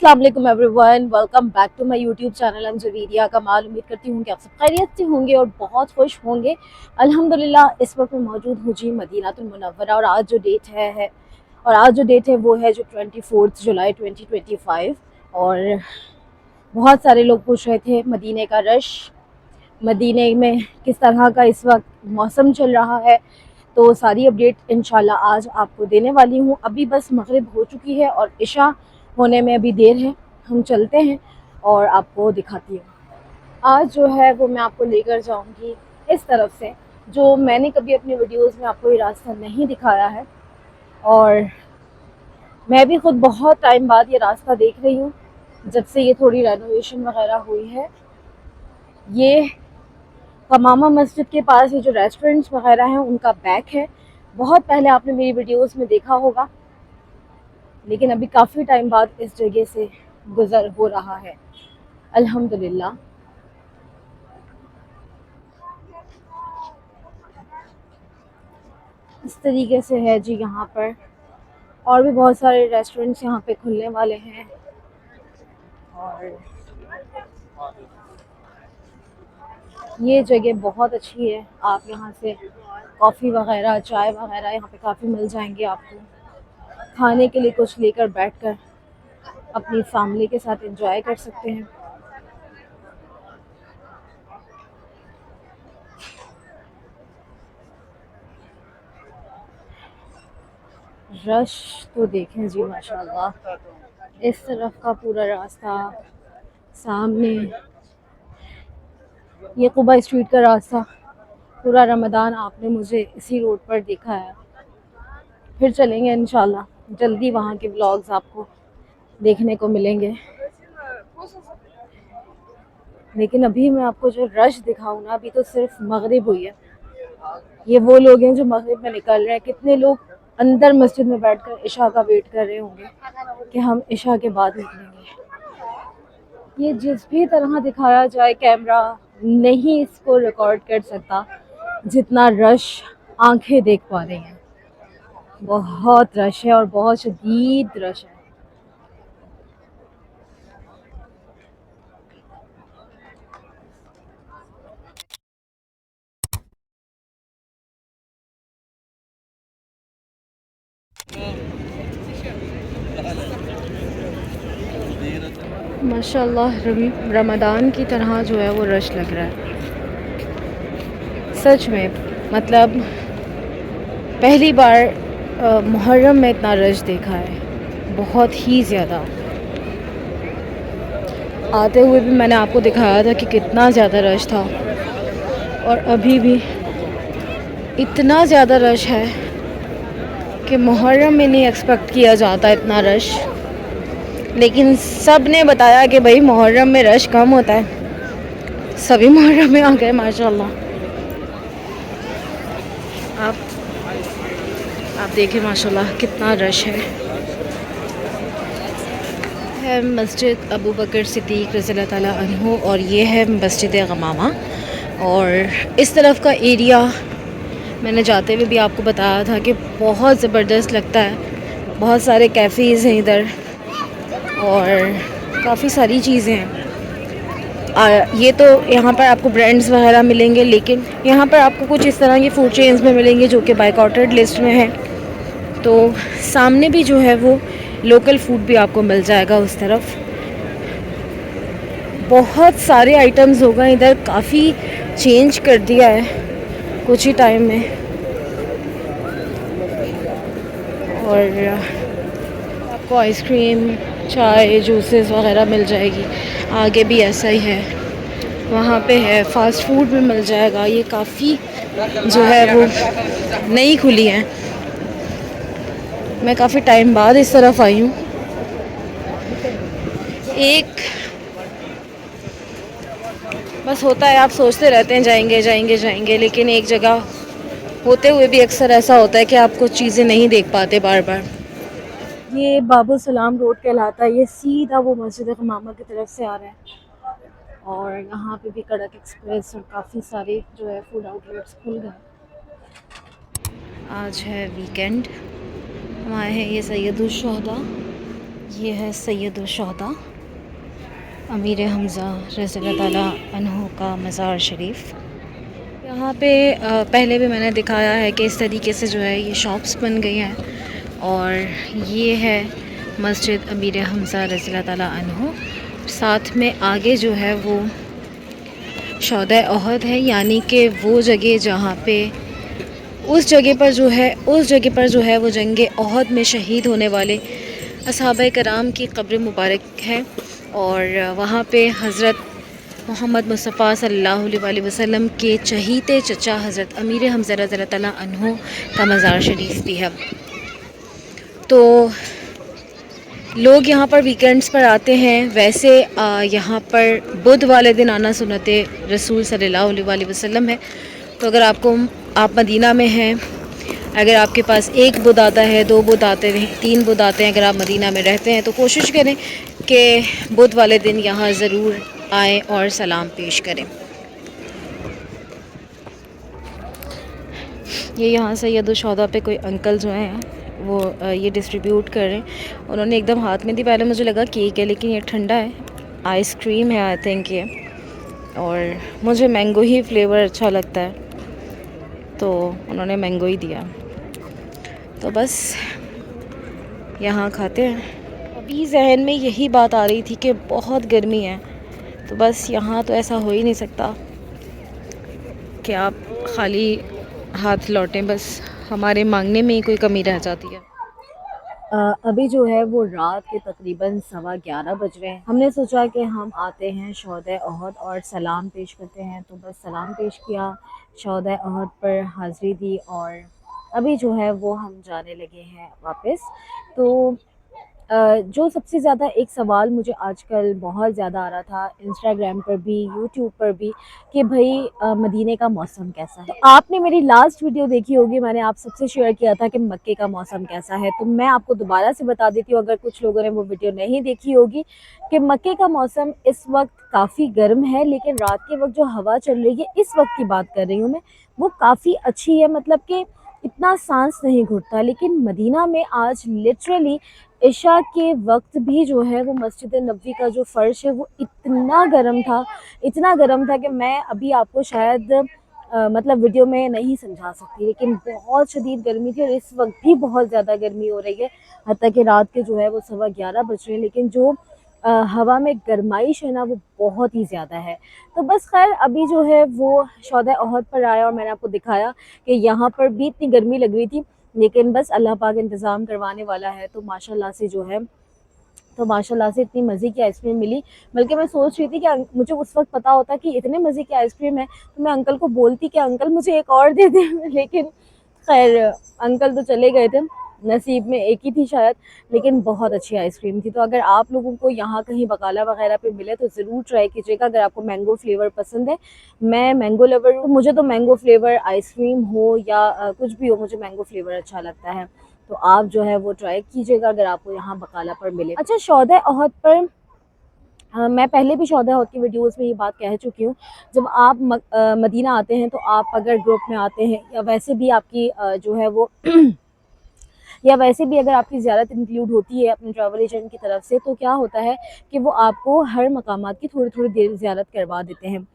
अस्सलाम वालेकुम everyone, welcome back to my YouTube channel. I'm Javeria Kamal. उम्मीद करती हूँ कि आप सब खैरियत से होंगे और बहुत खुश होंगे। अल्हम्दुलिल्लाह इस वक्त मैं मौजूद हूँ जी मदीनातुल मुनव्वरा। और आज जो डेट है वो है जो 24 जुलाई 2025। और बहुत सारे लोग पूछ रहे थे मदीने का रश, मदीने में किस तरह का इस वक्त मौसम चल रहा है। तो सारी अपडेट इंशाल्लाह आज आपको देने वाली हूँ। अभी बस मगरिब हो चुकी है और इशा होने में अभी देर है। हम चलते हैं और आपको दिखाती हूँ। आज जो है वो मैं आपको लेकर जाऊँगी इस तरफ से, जो मैंने कभी अपनी वीडियोस में आपको ये रास्ता नहीं दिखाया है। और मैं भी खुद बहुत टाइम बाद ये रास्ता देख रही हूँ, जब से ये थोड़ी रेनोवेशन वगैरह हुई है। ये कमामा मस्जिद के पास ये जो रेस्टोरेंट्स वगैरह हैं उनका बैक है। बहुत पहले आपने मेरी वीडियोस में देखा होगा, लेकिन अभी काफ़ी टाइम बाद इस जगह से गुज़र हो रहा है अल्हम्दुलिल्लाह। इस तरीके से है जी यहाँ पर। और भी बहुत सारे रेस्टोरेंट्स यहाँ पे खुलने वाले हैं। और ये जगह बहुत अच्छी है। आप यहाँ से कॉफ़ी वगैरह, चाय वगैरह यहाँ पे काफ़ी मिल जाएंगे आपको। खाने के लिए कुछ लेकर बैठकर अपनी फैमिली के साथ एंजॉय कर सकते हैं। रश तो देखें जी माशाल्लाह। इस तरफ का पूरा रास्ता, सामने ये कुबा स्ट्रीट का रास्ता, पूरा रमज़ान आपने मुझे इसी रोड पर देखा है। फिर चलेंगे इंशाल्लाह, जल्दी वहाँ के व्लॉग्स आपको देखने को मिलेंगे। लेकिन अभी मैं आपको जो रश दिखाऊँ ना, अभी तो सिर्फ मगरिब हुई है। ये वो लोग हैं जो मगरिब में निकल रहे हैं। कितने लोग अंदर मस्जिद में बैठकर इशा का वेट कर रहे होंगे कि हम इशा के बाद निकलेंगे। ये जिस भी तरह दिखाया जाए, कैमरा नहीं इसको रिकॉर्ड कर सकता जितना रश आंखें देख पा रही हैं। बहुत रश है और बहुत शदीद रश है। माशाल्लाह रमज़ान की तरह जो है वो रश लग रहा है सच में। मतलब पहली बार मुहर्रम में इतना रश देखा है, बहुत ही ज़्यादा। आते हुए भी मैंने आपको दिखाया था कि कितना ज़्यादा रश था, और अभी भी इतना ज़्यादा रश है कि मुहर्रम में नहीं एक्सपेक्ट किया जाता इतना रश। लेकिन सब ने बताया कि भाई मुहर्रम में रश कम होता है। सभी मुहर्रम में आ गए माशाल्लाह। आप देखें माशाल्लाह कितना रश है मस्जिद अबू बकर सिद्दीक़ रज़ियल्लाहु ताला अन्हु। और ये है मस्जिद गमामा। और इस तरफ का एरिया मैंने जाते हुए भी आपको बताया था कि बहुत ज़बरदस्त लगता है। बहुत सारे कैफ़ेज़ हैं इधर और काफ़ी सारी चीज़ें हैं। ये तो यहाँ पर आपको ब्रांड्स वगैरह मिलेंगे, लेकिन यहाँ पर आपको कुछ इस तरह के फूड चेन्स में मिलेंगे जो कि बायकॉटेड लिस्ट में है। तो सामने भी जो है वो लोकल फूड भी आपको मिल जाएगा उस तरफ। बहुत सारे आइटम्स हो गए इधर, काफ़ी चेंज कर दिया है कुछ ही टाइम में। और आपको आइसक्रीम, चाय, जूसेस वगैरह मिल जाएगी। आगे भी ऐसा ही है, वहाँ पे है, फ़ास्ट फूड भी मिल जाएगा। ये काफ़ी जो है वो नई खुली है। मैं काफ़ी टाइम बाद इस तरफ आई हूँ। एक बस होता है, आप सोचते रहते हैं जाएंगे जाएंगे जाएंगे, लेकिन एक जगह होते हुए भी अक्सर ऐसा होता है कि आप कुछ चीज़ें नहीं देख पाते बार बार। ये बाबुल सलाम रोड कहलाता है। ये सीधा वो मस्जिद गमामा की तरफ से आ रहा है। और यहाँ पे भी कड़क एक्सप्रेस और काफ़ी सारे जो है फूड आउटलेट्स खुल गए। आज है वीकेंड। हम आए हैं ये सैयदुल शुहदा ये है सैयद-उश-शुहदा अमीर हमज़ा रज़ियल्लाहु ताला अन्हु का मज़ार शरीफ। यहाँ पे पहले भी मैंने दिखाया है कि इस तरीके से जो है ये शॉप्स बन गई हैं और ये है मस्जिद अमीर हमज़ा रज़ियल्लाहु ताला अन्हु। साथ में आगे जो है वो शौदा ओहद है, यानी कि वो जगह जहाँ पे उस जगह पर जो है वो जंग ओहद में शहीद होने वाले असहाबा कराम की कब्र मुबारक है और वहाँ पे हज़रत मोहम्मद मुस्तफ़ा सल्लल्लाहु अलैहि वसल्लम के चहीते चचा हज़रत अमीर हमज़ा रज़ियल्लाहु ताला अन्हु का मज़ार शरीफ भी है। तो लोग यहाँ पर वीकेंड्स पर आते हैं। वैसे यहाँ पर बुध वाले दिन आना सुन्नते रसूल सल्लल्लाहु अलैहि वसल्लम है। तो अगर आप मदीना में हैं, अगर आपके पास एक बुध आता है, 2 बुध आते हैं, 3 बुध आते हैं, अगर आप मदीना में रहते हैं तो कोशिश करें कि बुध वाले दिन यहाँ ज़रूर आएँ और सलाम पेश करें। ये यहाँ सैयद-उश-शुहदा पे कोई अंकल जो हैं वो ये डिस्ट्रीब्यूट कर रहे हैं। उन्होंने एकदम हाथ में दी, पहले मुझे लगा केक है लेकिन ये ठंडा है, आइसक्रीम है आई थिंक ये, और मुझे मैंगो ही फ्लेवर अच्छा लगता है तो उन्होंने मैंगो ही दिया। तो बस यहाँ खाते हैं। अभी जहन में यही बात आ रही थी कि बहुत गर्मी है, तो बस यहाँ तो ऐसा हो ही नहीं सकता कि आप खाली हाथ लौटें, बस हमारे मांगने में ही कोई कमी रह जाती है। अभी जो है वो रात के तकरीबन 11:15 बज रहे हैं। हमने सोचा कि हम आते हैं शौदा ओहद और सलाम पेश करते हैं, तो बस सलाम पेश किया, शौदा ओहद पर हाज़िरी दी और अभी जो है वो हम जाने लगे हैं वापस। तो जो सबसे ज़्यादा एक सवाल मुझे आजकल बहुत ज़्यादा आ रहा था इंस्टाग्राम पर भी, यूट्यूब पर भी, कि भाई मदीने का मौसम कैसा है। तो आपने मेरी लास्ट वीडियो देखी होगी, मैंने आप सबसे शेयर किया था कि मक्के का मौसम कैसा है। तो मैं आपको दोबारा से बता देती हूँ, अगर कुछ लोगों ने वो वीडियो नहीं देखी होगी, कि मक्के का मौसम इस वक्त काफ़ी गर्म है, लेकिन रात के वक्त जो हवा चल रही है, इस वक्त की बात कर रही हूँ मैं, वो काफ़ी अच्छी है, मतलब कि इतना सांस नहीं घुटता। लेकिन मदीना में आज लिटरली इशा के वक्त भी जो है वो मस्जिद नबवी का जो फ़र्श है वो इतना गर्म था कि मैं अभी आपको शायद मतलब वीडियो में नहीं समझा सकती, लेकिन बहुत शदीद गर्मी थी और इस वक्त भी बहुत ज़्यादा गर्मी हो रही है। हत्ता कि रात के जो है वो 11:15 बज रहे हैं, लेकिन जो हवा में गरमाइश है ना वो बहुत ही ज़्यादा है। तो बस खैर अभी जो है वो शौदा ओहद पर आया और मैंने आपको दिखाया कि यहाँ पर भी इतनी गर्मी लग रही थी, लेकिन बस अल्लाह पाक इंतज़ाम करवाने वाला है। तो माशाल्लाह से जो है, तो माशाल्लाह से इतनी मज़े की आइसक्रीम मिली। बल्कि मैं सोच रही थी कि मुझे उस वक्त पता होता कि इतने मज़े की आइसक्रीम है तो मैं अंकल को बोलती कि अंकल मुझे एक और दे दें लेकिन खैर अंकल तो चले गए थे, नसीब में एक ही थी शायद, लेकिन बहुत अच्छी आइसक्रीम थी। तो अगर आप लोगों को यहाँ कहीं बकाला वगैरह पे मिले तो ज़रूर ट्राई कीजिएगा, अगर आपको मैंगो फ्लेवर पसंद है। मैं मैंगो लवर हूँ, मुझे तो मैंगो फ्लेवर आइसक्रीम हो या कुछ भी हो, मुझे मैंगो फ्लेवर अच्छा लगता है। तो आप जो है वो ट्राई कीजिएगा अगर आपको यहाँ बकाला पर मिले। अच्छा, शौदा ओहद पर मैं पहले भी शौदा ओहद की वीडियोस में ये बात कह चुकी हूँ, जब आप मदीना आते हैं तो आप अगर ग्रुप में आते हैं या वैसे भी आपकी जो है वो या वैसे भी अगर आपकी ज़ियारत इंक्लूड होती है अपने ट्रैवल एजेंट की तरफ से, तो क्या होता है कि वो आपको हर मकामात की थोड़ी-थोड़ी देर ज़ियारत करवा देते हैं।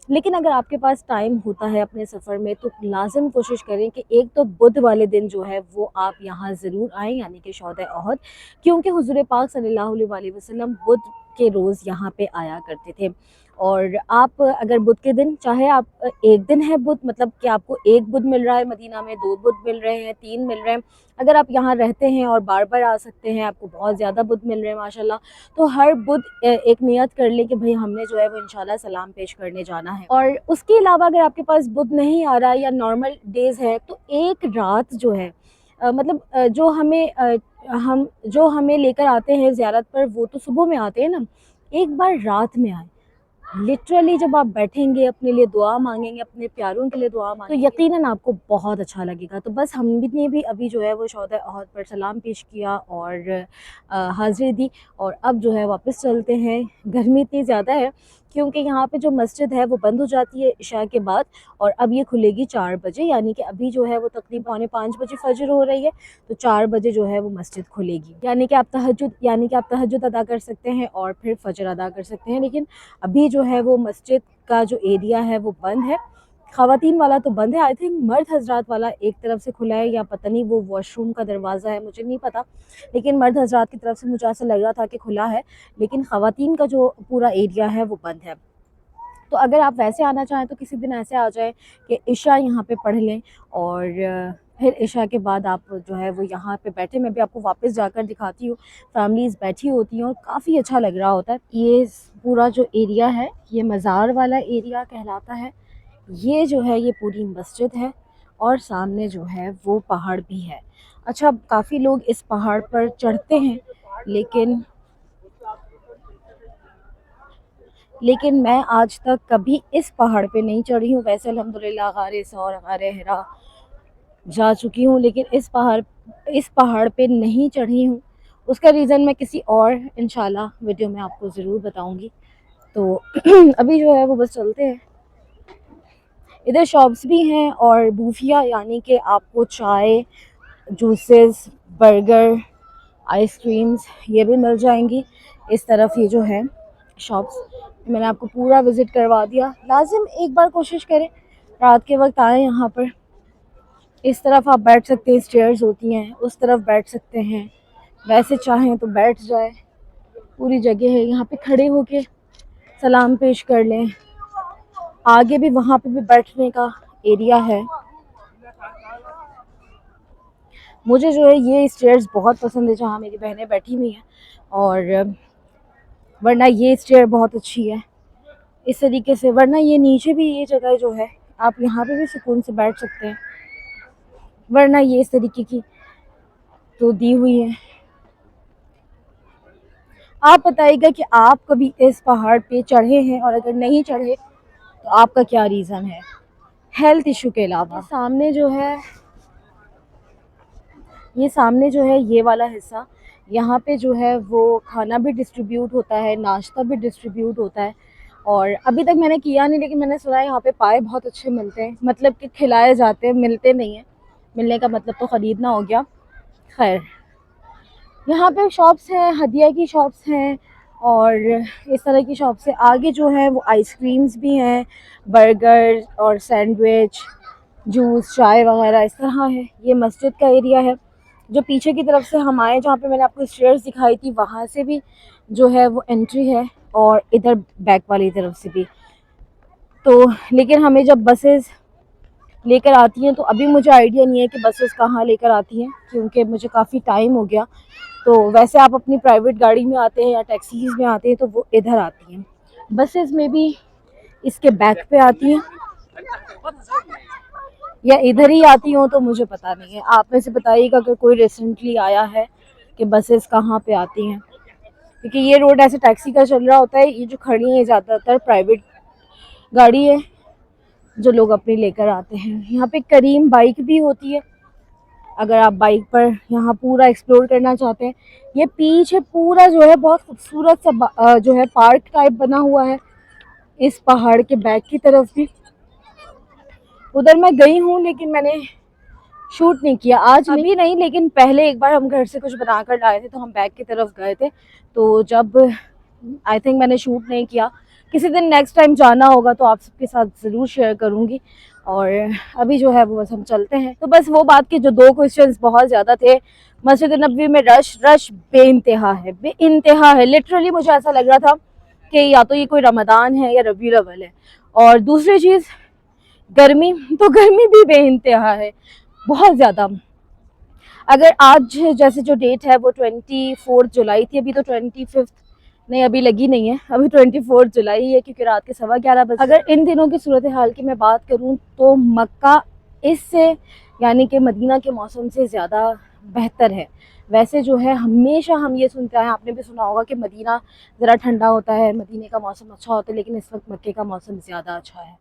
लेकिन अगर आपके पास टाइम होता है अपने सफ़र में तो लाज़िम कोशिश करें कि एक तो बुध वाले दिन जो है वो आप यहाँ ज़रूर आएँ, यानी कि शौदा ओहद, क्योंकि हुज़ूर पाक सल्लल्लाहु अलैहि वसल्लम बुध के रोज़ यहाँ पे आया करते थे। और आप अगर बुध के दिन, चाहे आप एक दिन है बुध, मतलब कि आपको एक बुध मिल रहा है मदीना में, 2 बुध मिल रहे हैं, 3 मिल रहे हैं, अगर आप यहाँ रहते हैं और बार-बार आ सकते हैं, आपको बहुत ज़्यादा बुध मिल रहे हैं माशाल्लाह, तो हर बुध एक नियत कर लें कि भाई हमने जो है वो इंशाल्लाह सलाम पेश करने जाना है। और उसके अलावा अगर आपके पास बुध नहीं आ रहा है या नॉर्मल डेज़ है तो एक रात जो है मतलब जो हमें लेकर आते हैं ज़ियारत पर वो तो सुबह में आते हैं ना, एक बार रात में आएँ। लिटरली जब आप बैठेंगे, अपने लिए दुआ माँगेंगे, अपने प्यारों के लिए दुआ माँगेंगे, तो यकीनन आपको बहुत अच्छा लगेगा। तो बस हमने भी अभी जो है वो शौदा ओहद पर सलाम पेश किया और हाज़िरी दी और अब जो है वापस चलते हैं। गर्मी इतनी ज़्यादा है क्योंकि यहाँ पे जो मस्जिद है वो बंद हो जाती है इशा के बाद, और अब ये खुलेगी 4 बजे, यानी कि अभी जो है वो तकरीबन पौने 5 बजे फजर हो रही है, तो 4 बजे जो है वो मस्जिद खुलेगी, यानी कि आप तहज्जुद अदा कर सकते हैं और फिर फजर अदा कर सकते हैं। लेकिन अभी जो है वो मस्जिद का जो एरिया है वो बंद है, ख़वातीन वाला तो बंद है। आई थिंक मर्द हजरात वाला एक तरफ से खुला है, या पता नहीं वो वॉशरूम का दरवाज़ा है, मुझे नहीं पता, लेकिन मर्द हजरात की तरफ से मुझे ऐसा लग रहा था कि खुला है, लेकिन ख़वातीन का जो पूरा एरिया है वो बंद है। तो अगर आप वैसे आना चाहें तो किसी दिन ऐसे आ जाएं कि इशा यहाँ पे पढ़ लें, और फिर इशा के बाद आप जो है वो यहाँ पे बैठे। मैं भी आपको वापस जाकर दिखाती हूँ, फैमिलीज़ बैठी होती हैं और काफ़ी अच्छा लग रहा होता है। ये पूरा जो एरिया है ये मज़ार वाला एरिया कहलाता है। ये जो है ये पूरी मस्जिद है, और सामने जो है वो पहाड़ भी है। अच्छा, काफ़ी लोग इस पहाड़ पर चढ़ते हैं, लेकिन मैं आज तक कभी इस पहाड़ पे नहीं चढ़ी हूँ। वैसे अल्हम्दुलिल्लाह गारे सौर गारे हिरा जा चुकी हूँ, लेकिन इस पहाड़ पे नहीं चढ़ी हूँ। उसका रीज़न मैं किसी और इंशाल्लाह वीडियो में आपको ज़रूर बताऊँगी। तो अभी जो है वो बस चलते हैं। इधर शॉप्स भी हैं और बूफिया, यानी कि आपको चाय, जूसेस, बर्गर, आइसक्रीम्स ये भी मिल जाएंगी। इस तरफ ये जो है शॉप्स, मैंने आपको पूरा विज़िट करवा दिया। लाजिम एक बार कोशिश करें, रात के वक्त आए यहाँ पर। इस तरफ आप बैठ सकते हैं, स्टेयर्स होती हैं, उस तरफ बैठ सकते हैं, वैसे चाहें तो बैठ जाए, पूरी जगह है। यहाँ पे खड़े होके सलाम पेश कर लें। आगे भी वहाँ पे भी बैठने का एरिया है। मुझे जो है ये स्टेयर्स बहुत पसंद है जहाँ मेरी बहनें बैठी हुई हैं, और वरना ये स्टेयर बहुत अच्छी है इस तरीके से। वरना ये नीचे भी ये जगह जो है आप यहाँ पे भी सुकून से बैठ सकते हैं, वरना ये इस तरीके की तो दी हुई है। आप बताइएगा कि आप कभी इस पहाड़ पे चढ़े हैं, और अगर नहीं चढ़े तो आपका क्या रीज़न है हेल्थ इशू के अलावा। सामने जो है ये वाला हिस्सा, यहाँ पे जो है वो खाना भी डिस्ट्रीब्यूट होता है, नाश्ता भी डिस्ट्रीब्यूट होता है। और अभी तक मैंने किया नहीं, लेकिन मैंने सुना है यहाँ पे पाए बहुत अच्छे मिलते हैं, मतलब कि खिलाए जाते हैं, मिलते नहीं हैं। मिलने का मतलब तो ख़रीदना हो गया। खैर, यहाँ पे शॉप्स हैं, हदिया की शॉप्स हैं, और इस तरह की शॉप्स से आगे जो है वो आइसक्रीम्स भी हैं, बर्गर और सैंडविच, जूस, चाय वगैरह इस तरह है। ये मस्जिद का एरिया है। जो पीछे की तरफ से हम आए, जहाँ पे मैंने आपको स्टेयर्स दिखाई थी, वहाँ से भी जो है वो एंट्री है, और इधर बैक वाली तरफ से भी। तो लेकिन हमें जब बसेस लेकर आती हैं, तो अभी मुझे आइडिया नहीं है कि बसेस कहाँ लेकर आती हैं, क्योंकि मुझे काफ़ी टाइम हो गया। तो वैसे आप अपनी प्राइवेट गाड़ी में आते हैं या टैक्सीज़ में आते हैं तो वो इधर आती हैं। बसेस में भी इसके बैक पे आती हैं, या इधर ही आती हो तो मुझे पता नहीं है। आप में से बताइएगा अगर कोई रिसेंटली आया है कि बसेस कहाँ पे आती हैं, क्योंकि ये रोड ऐसे टैक्सी का चल रहा होता है। ये जो खड़ी है ज़्यादातर प्राइवेट गाड़ी है जो लोग अपनी लेकर आते हैं। यहाँ पे करीम बाइक भी होती है, अगर आप बाइक पर यहाँ पूरा एक्सप्लोर करना चाहते हैं। ये पीछे पूरा जो है बहुत खूबसूरत सा जो है पार्क टाइप बना हुआ है इस पहाड़ के बैक की तरफ भी। उधर मैं गई हूँ, लेकिन मैंने शूट नहीं किया आज। अभी नहीं, लेकिन पहले एक बार हम घर से कुछ बना कर लाए थे, तो हम बैक की तरफ गए थे, तो जब आई थिंक मैंने शूट नहीं किया। किसी दिन नेक्स्ट टाइम जाना होगा तो आप सबके साथ ज़रूर शेयर करूँगी। और अभी जो है वो बस हम चलते हैं। तो बस वो बात के जो 2 क्वेश्चंस बहुत ज़्यादा थे। मस्जिद नबवी में रश बेइंतहा है, लिटरली मुझे ऐसा लग रहा था कि या तो ये कोई रमज़ान है या रबीउल अव्वल है। और दूसरी चीज़ गर्मी, तो गर्मी भी बेइंतहा है, बहुत ज़्यादा। अगर आज जैसे जो डेट है वो 24 जुलाई थी, अभी तो 25 नहीं, अभी लगी नहीं है, अभी 24 जुलाई है, क्योंकि रात के 11:15 बजे। अगर इन दिनों की सूरत हाल की मैं बात करूं तो मक्का इससे यानी कि मदीना के मौसम से ज़्यादा बेहतर है। वैसे जो है हमेशा हम ये सुनते हैं, आपने भी सुना होगा कि मदीना ज़रा ठंडा होता है, मदीने का मौसम अच्छा होता है, लेकिन इस वक्त मक्के का मौसम ज़्यादा अच्छा है।